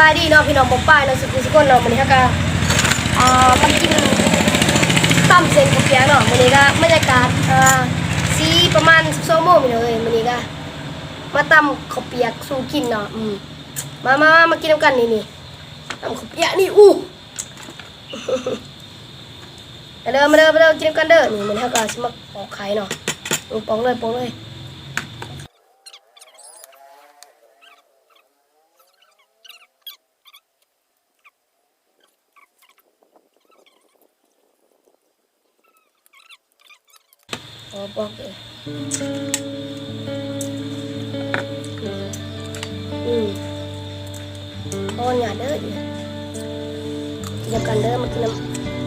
บายดีเนาะพี่น้องปองป้ายเนาะสุกุนเนาะวันนี้ก็มากินตั้มเส้นข้าวเปียกเนาะวันนี้ก็บรรยากาศสีประมาณ12 โมงพี่น้องเลยวันนี้ก็มาตั้มข้าวเปียกสู่กินเนาะมากินกันนี่ตั้มข้าวเปียกนี่มาเด้อกินกันเด้อนี่มันเท่ากับสมัครปอกไข่เนาะปองเลยบอกเลยตอนหยาดเด้อกินกันเด้อมากินน้ำ